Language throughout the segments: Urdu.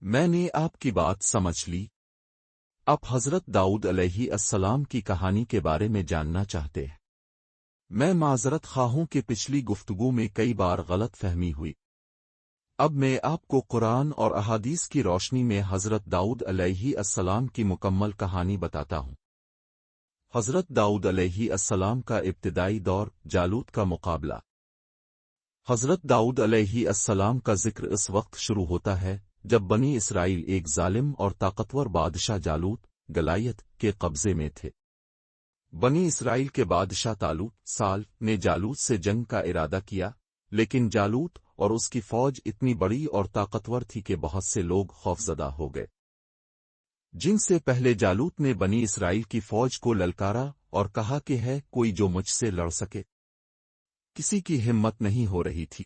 میں نے آپ کی بات سمجھ لی۔ آپ حضرت داؤد علیہ السلام کی کہانی کے بارے میں جاننا چاہتے ہیں۔ میں معذرت خواہ ہوں کہ پچھلی گفتگو میں کئی بار غلط فہمی ہوئی۔ اب میں آپ کو قرآن اور احادیث کی روشنی میں حضرت داؤد علیہ السلام کی مکمل کہانی بتاتا ہوں۔ حضرت داؤد علیہ السلام کا ابتدائی دور، جالوت کا مقابلہ۔ حضرت داؤد علیہ السلام کا ذکر اس وقت شروع ہوتا ہے جب بنی اسرائیل ایک ظالم اور طاقتور بادشاہ جالوت گلائیت کے قبضے میں تھے۔ بنی اسرائیل کے بادشاہ طالوت سال نے جالوت سے جنگ کا ارادہ کیا، لیکن جالوت اور اس کی فوج اتنی بڑی اور طاقتور تھی کہ بہت سے لوگ خوفزدہ ہو گئے۔ جن سے پہلے جالوت نے بنی اسرائیل کی فوج کو للکارا اور کہا کہ ہے کوئی جو مجھ سے لڑ سکے؟ کسی کی ہمت نہیں ہو رہی تھی۔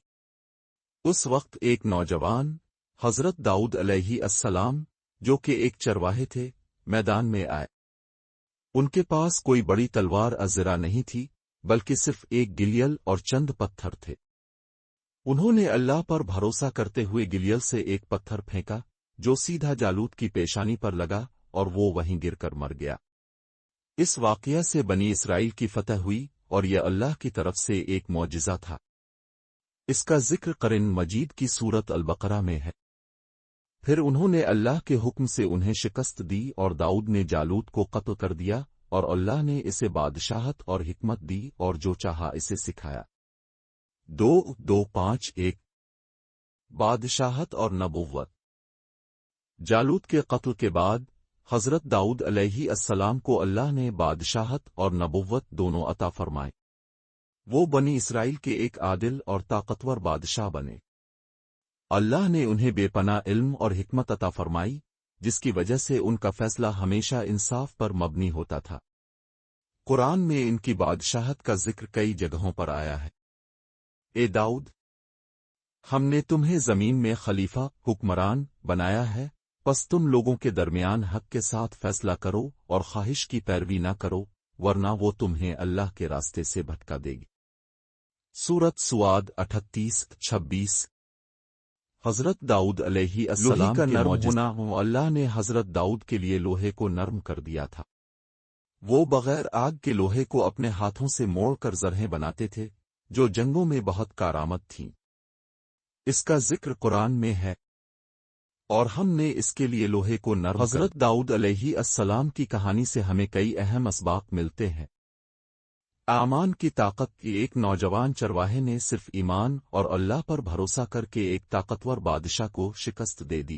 اس وقت ایک نوجوان حضرت داؤد علیہ السلام، جو کہ ایک چرواہے تھے، میدان میں آئے۔ ان کے پاس کوئی بڑی تلوار ازرا نہیں تھی، بلکہ صرف ایک گلیل اور چند پتھر تھے۔ انہوں نے اللہ پر بھروسہ کرتے ہوئے گلیل سے ایک پتھر پھینکا جو سیدھا جالوت کی پیشانی پر لگا اور وہ وہیں گر کر مر گیا۔ اس واقعہ سے بنی اسرائیل کی فتح ہوئی اور یہ اللہ کی طرف سے ایک معجزہ تھا۔ اس کا ذکر قرآن مجید کی سورت البقرہ میں ہے۔ پھر انہوں نے اللہ کے حکم سے انہیں شکست دی اور داؤد نے جالوت کو قتل کر دیا، اور اللہ نے اسے بادشاہت اور حکمت دی اور جو چاہا اسے سکھایا۔ 2:5-1 بادشاہت اور نبوت۔ جالوت کے قتل کے بعد حضرت داؤد علیہ السلام کو اللہ نے بادشاہت اور نبوت دونوں عطا فرمائے۔ وہ بنی اسرائیل کے ایک عادل اور طاقتور بادشاہ بنے۔ اللہ نے انہیں بے پناہ علم اور حکمت عطا فرمائی، جس کی وجہ سے ان کا فیصلہ ہمیشہ انصاف پر مبنی ہوتا تھا۔ قرآن میں ان کی بادشاہت کا ذکر کئی جگہوں پر آیا ہے۔ اے داؤد، ہم نے تمہیں زمین میں خلیفہ حکمران بنایا ہے، پس تم لوگوں کے درمیان حق کے ساتھ فیصلہ کرو اور خواہش کی پیروی نہ کرو، ورنہ وہ تمہیں اللہ کے راستے سے بھٹکا دے گی۔ سورت سواد 38-26۔ حضرت داؤد علیہ السلام کا نرم ہونا۔ اللہ نے حضرت داؤد کے لیے لوہے کو نرم کر دیا تھا۔ وہ بغیر آگ کے لوہے کو اپنے ہاتھوں سے موڑ کر زرہیں بناتے تھے، جو جنگوں میں بہت کارآمد تھیں۔ اس کا ذکر قرآن میں ہے، اور ہم نے اس کے لیے لوہے کو نرم۔ حضرت داؤد علیہ السلام کی کہانی سے ہمیں کئی اہم اسباق ملتے ہیں۔ آمان کی طاقت۔ ایک نوجوان چرواہے نے صرف ایمان اور اللہ پر بھروسہ کر کے ایک طاقتور بادشاہ کو شکست دے دی۔